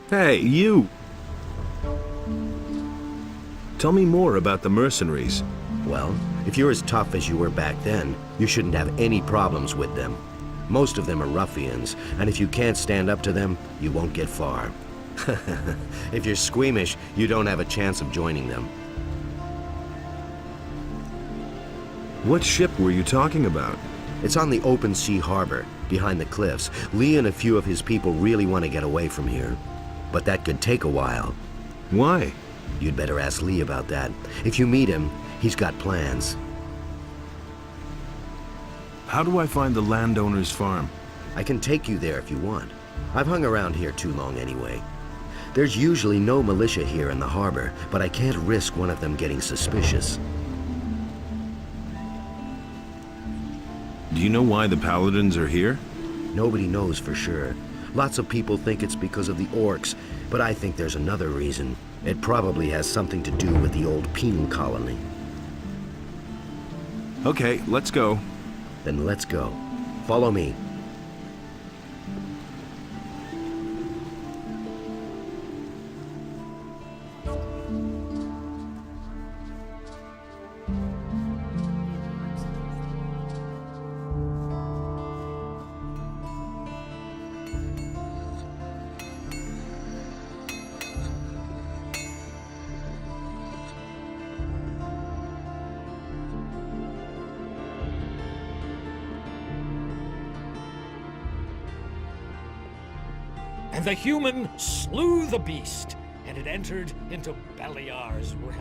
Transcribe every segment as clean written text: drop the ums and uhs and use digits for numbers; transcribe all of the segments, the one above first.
Hey, you! Tell me more about the mercenaries. Well, if you're as tough as you were back then, you shouldn't have any problems with them. Most of them are ruffians, and if you can't stand up to them, you won't get far. If you're squeamish, you don't have a chance of joining them. What ship were you talking about? It's on the open sea harbor, behind the cliffs. Lee and a few of his people really want to get away from here. But that could take a while. Why? You'd better ask Lee about that. If you meet him, he's got plans. How do I find the landowner's farm? I can take you there if you want. I've hung around here too long anyway. There's usually no militia here in the harbor, but I can't risk one of them getting suspicious. Do you know why the paladins are here? Nobody knows for sure. Lots of people think it's because of the orcs, but I think there's another reason. It probably has something to do with the old penal colony. Okay, let's go. Then let's go. Follow me. And the human slew the beast, and it entered into Beliar's realm.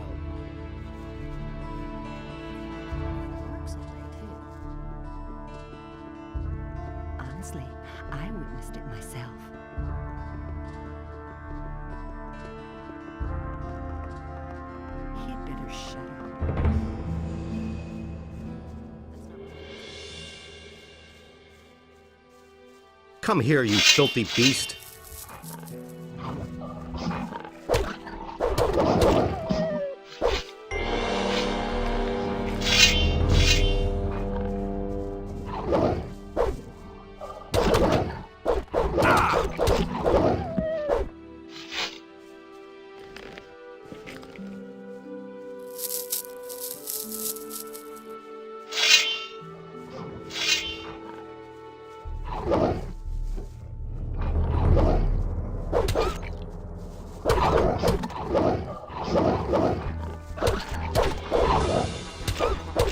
Honestly, I witnessed it myself. He'd better shut up. Come here, you filthy beast.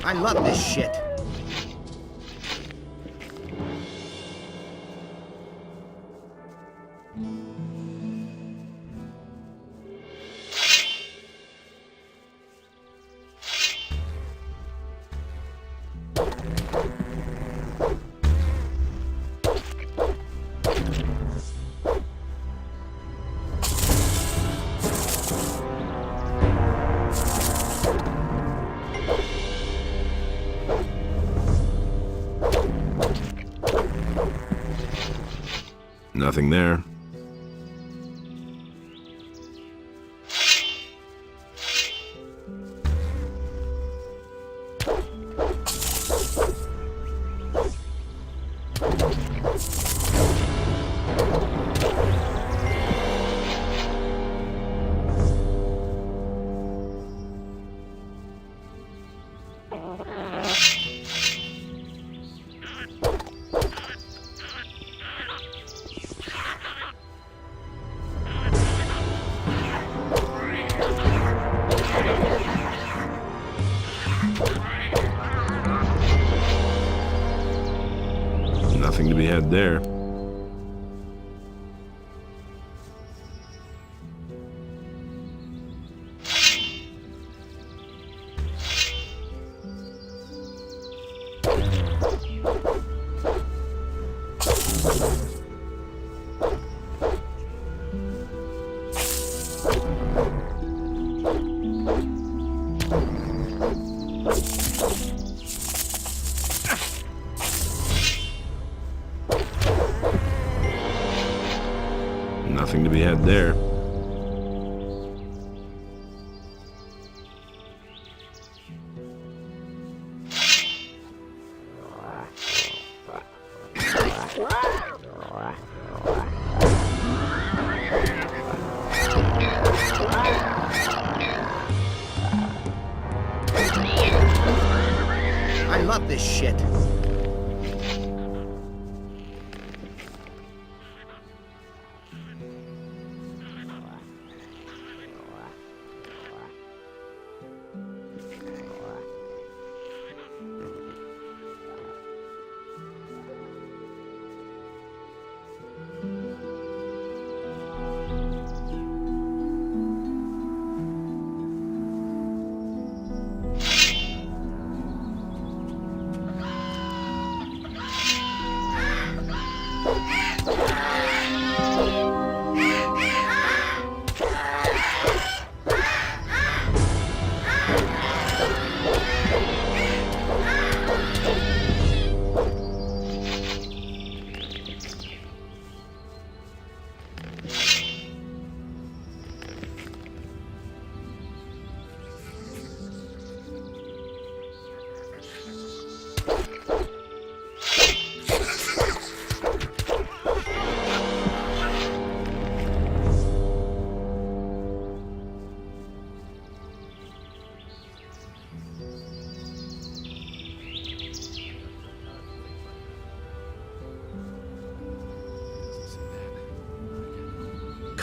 I love this shit. Nothing there. Nothing to be had there. Nothing to be had there. I love this shit.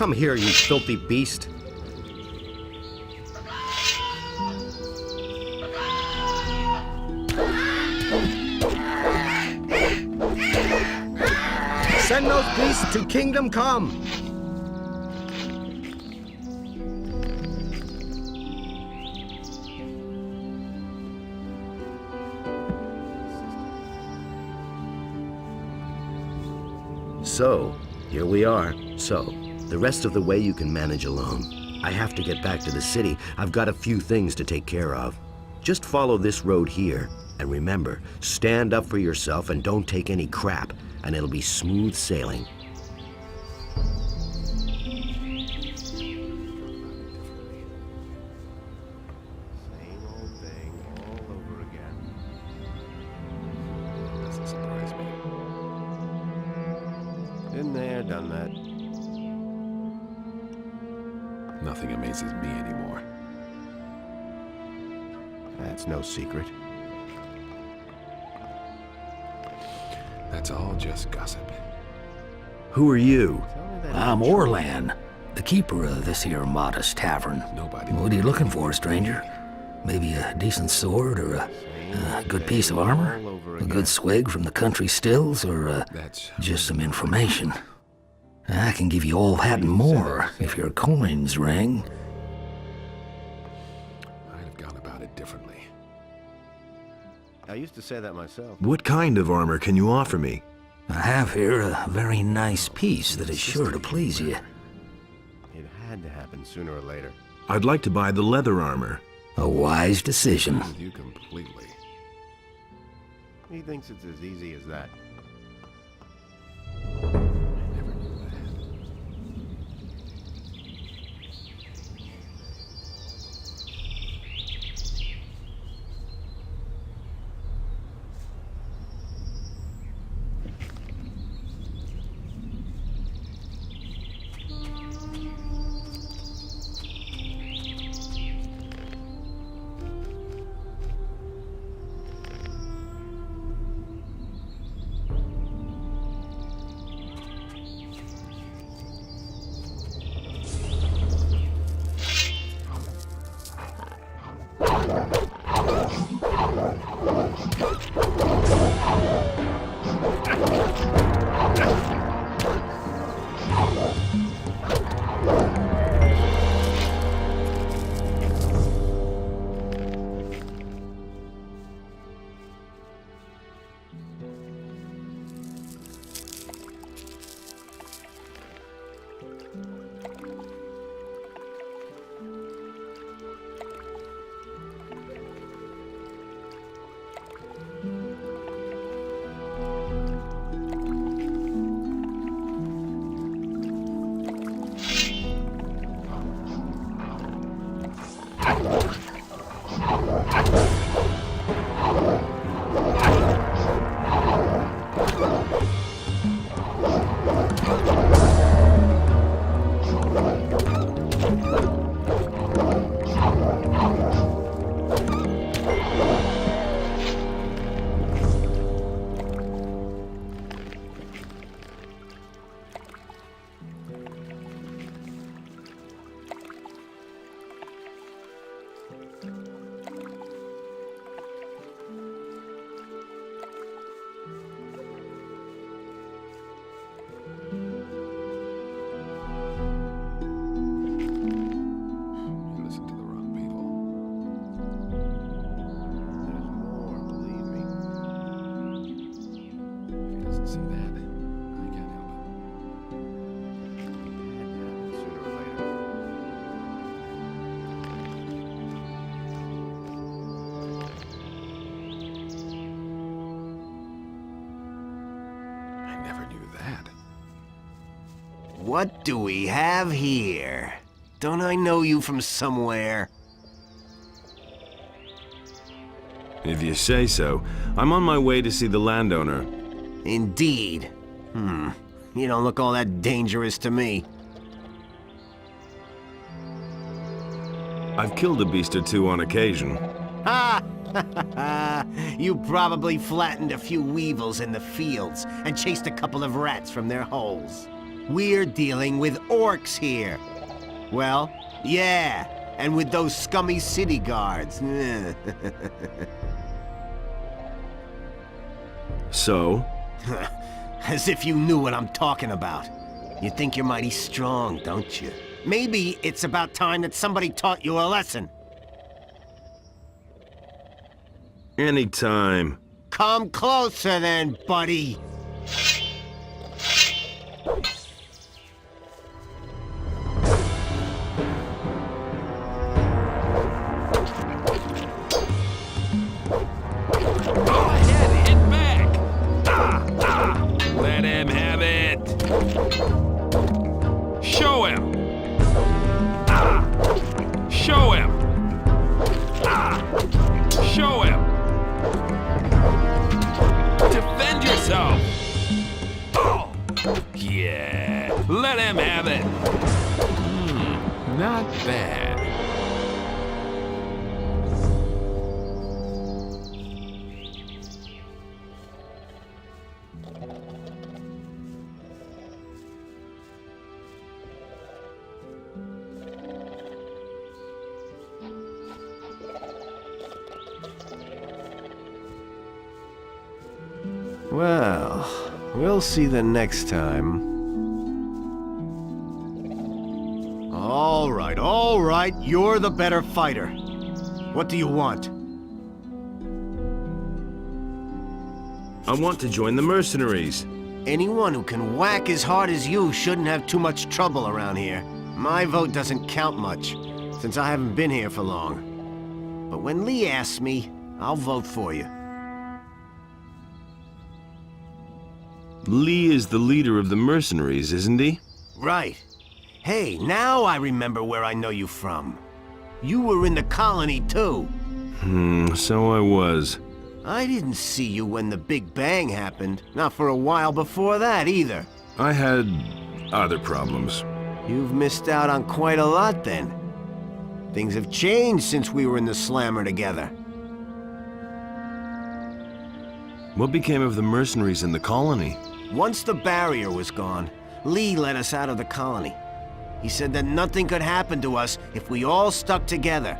Come here, you filthy beast. Send those beasts to Kingdom Come! So, here we are. So, the rest of the way you can manage alone. I have to get back to the city. I've got a few things to take care of. Just follow this road here. And remember, stand up for yourself and don't take any crap, and it'll be smooth sailing. Same old thing all over again. Doesn't surprise me. Been there, done that. Nothing amazes me anymore. That's no secret. That's all just gossip. Who are you? I'm Orlan, the keeper of this here modest tavern. Nobody. What are you looking for, stranger? Maybe a decent sword or a good piece of armor? All over A again. good swig from the country stills or That's just some information? I can give you all that and more if your coins ring. I'd have gone about it differently. I used to say that myself. What kind of armor can you offer me? I have here a very nice piece that is sure to please you. It had to happen sooner or later. I'd like to buy the leather armor. A wise decision. With you completely. He thinks it's as easy as that. I never knew that. doesn't see that. I can't help Sooner or later. it. I never knew that. What do we have here? Don't I know you from somewhere? If you say so. I'm on my way to see the landowner. Indeed. You don't look all that dangerous to me. I've killed a beast or two on occasion. Ha! You probably flattened a few weevils in the fields and chased a couple of rats from their holes. We're dealing with orcs here. Well, yeah, and with those scummy city guards. So? As if you knew what I'm talking about. You think you're mighty strong, don't you? Maybe it's about time that somebody taught you a lesson. Anytime. Come closer then, buddy. Go ahead, hit back! Let him have it! Show him! Show him! Show him! Defend yourself! Oh! Yeah! Let him have it! Not bad. Well, we'll see the next time. All right, you're the better fighter. What do you want? I want to join the mercenaries. Anyone who can whack as hard as you shouldn't have too much trouble around here. My vote doesn't count much, since I haven't been here for long. But when Lee asks me, I'll vote for you. Lee is the leader of the mercenaries, isn't he? Right. Hey, now I remember where I know you from. You were in the colony, too. So I was. I didn't see you when the Big Bang happened. Not for a while before that, either. I had other problems. You've missed out on quite a lot, then. Things have changed since we were in the Slammer together. What became of the mercenaries in the colony? Once the barrier was gone, Lee let us out of the colony. He said that nothing could happen to us if we all stuck together.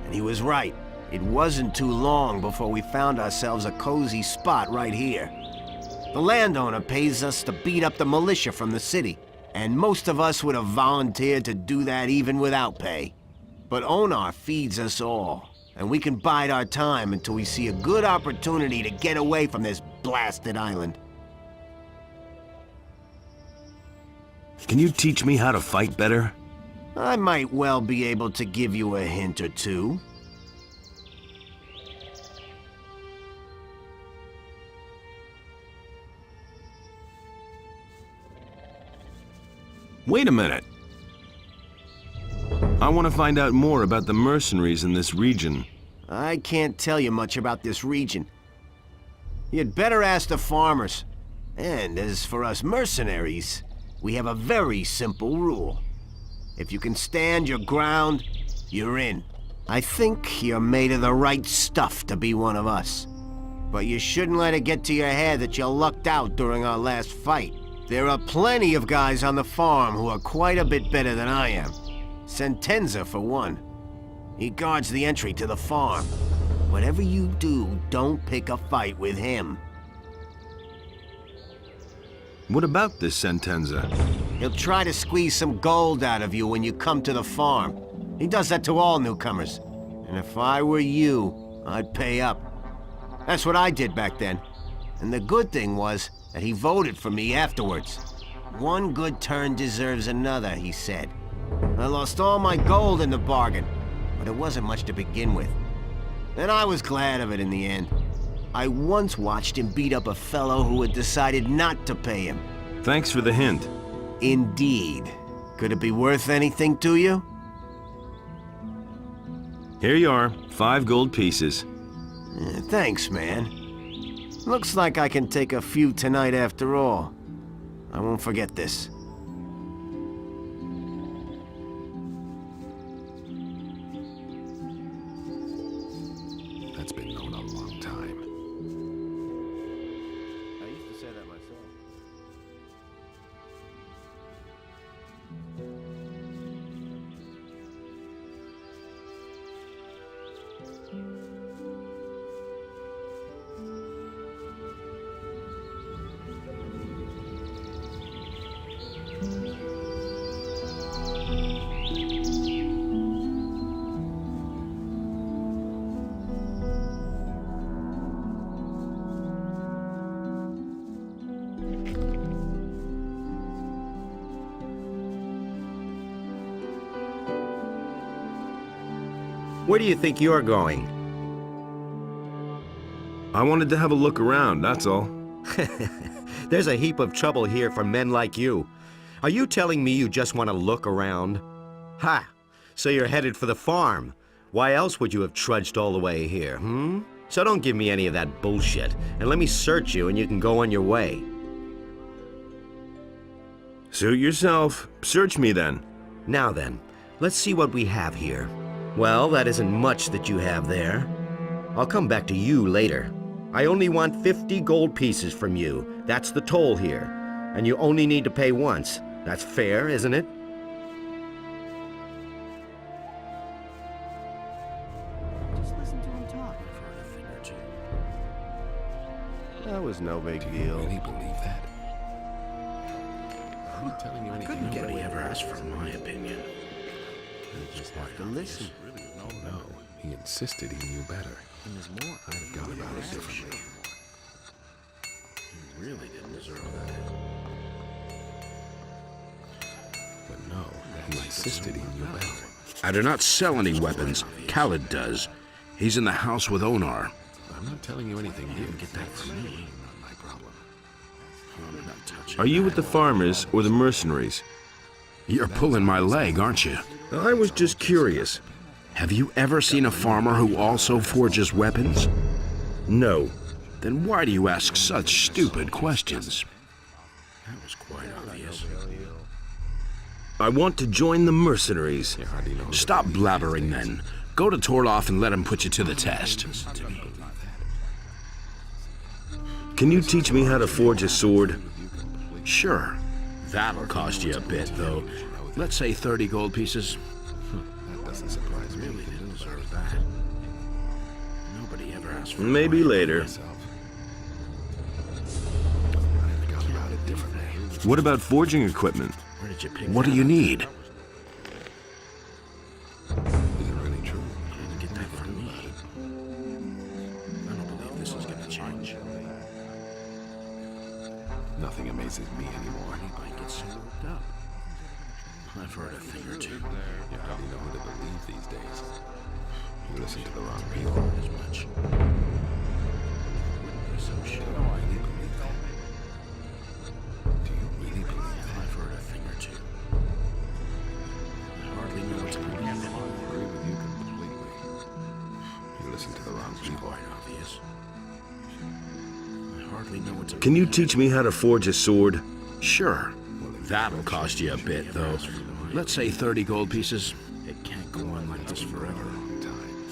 And he was right. It wasn't too long before we found ourselves a cozy spot right here. The landowner pays us to beat up the militia from the city, and most of us would have volunteered to do that even without pay. But Onar feeds us all, and we can bide our time until we see a good opportunity to get away from this blasted island. Can you teach me how to fight better? I might well be able to give you a hint or two. Wait a minute. I want to find out more about the mercenaries in this region. I can't tell you much about this region. You'd better ask the farmers. And as for us mercenaries, we have a very simple rule. If you can stand your ground, you're in. I think you're made of the right stuff to be one of us. But you shouldn't let it get to your head that you lucked out during our last fight. There are plenty of guys on the farm who are quite a bit better than I am. Sentenza, for one. He guards the entry to the farm. Whatever you do, don't pick a fight with him. What about this Sentenza? He'll try to squeeze some gold out of you when you come to the farm. He does that to all newcomers. And if I were you, I'd pay up. That's what I did back then. And the good thing was, and he voted for me afterwards. One good turn deserves another, he said. I lost all my gold in the bargain, but it wasn't much to begin with. And I was glad of it in the end. I once watched him beat up a fellow who had decided not to pay him. Thanks for the hint. Indeed. Could it be worth anything to you? Here you are, 5 gold pieces. Thanks, man. Looks like I can take a few tonight after all. I won't forget this. That's been known a long time. I used to say that myself. Where do you think you're going? I wanted to have a look around, that's all. There's a heap of trouble here for men like you. Are you telling me you just want to look around? Ha! So you're headed for the farm. Why else would you have trudged all the way here, hmm? So don't give me any of that bullshit, and let me search you and you can go on your way. Suit yourself. Search me then. Now then, let's see what we have here. Well, that isn't much that you have there. I'll come back to you later. I only want 50 gold pieces from you. That's the toll here. And you only need to pay once. That's fair, isn't it? Just listen to him talk. That was no big Do you deal. really believe that? I'm not telling you anything. Nobody ever asked for my opinion. You just have to listen. No, he insisted he knew better. I'd have gone about it differently. He really didn't deserve that. But no, he insisted he knew better. I do not sell any weapons. Khaled does. He's in the house with Onar. I'm not telling you anything new. Get that from me. Not my problem. I'm not touching. Are you with the farmers or the mercenaries? You're pulling my leg, aren't you? I was just curious. Have you ever seen a farmer who also forges weapons? No. Then why do you ask such stupid questions? That was quite obvious. I want to join the mercenaries. You hardly know. Stop blabbering then. Go to Torloff and let him put you to the test. Can you teach me how to forge a sword? Sure. That'll cost you a bit, though. Let's say 30 gold pieces. That doesn't surprise me. Really didn't deserve that. Nobody ever asked for Maybe mine. later. Myself. I'd have gone about it differently. What about forging equipment? Where did you pick What do that you up? need? Is it really true? You didn't get that from me. I don't believe this is gonna change. Nothing amazes me anymore. I get so worked up. I've heard a thing or two. You hardly know who to believe these days. You listen to the wrong people. As much. Wouldn't be so sure. Do you really believe that? Do you really believe that? I've heard a thing or two. I hardly know what to believe. I agree with you completely. You listen to the wrong people. Quite obvious. I hardly know what to Can you teach me how to forge a sword? Sure. That'll cost you a bit, though. Let's say 30 gold pieces. It can't go on like this forever.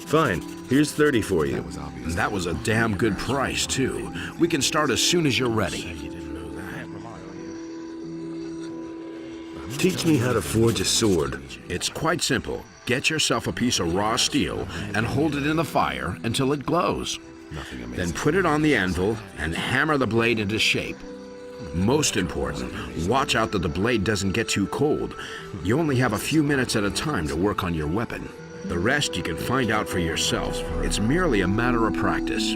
Fine. Here's 30 for you. That was obvious. That was a damn good price, too. We can start as soon as you're ready. You didn't know that. Teach me how to forge a sword. It's quite simple. Get yourself a piece of raw steel and hold it in the fire until it glows. Nothing amazing. Then put it on the anvil and hammer the blade into shape. Most important, watch out that the blade doesn't get too cold. You only have a few minutes at a time to work on your weapon. The rest you can find out for yourself. It's merely a matter of practice.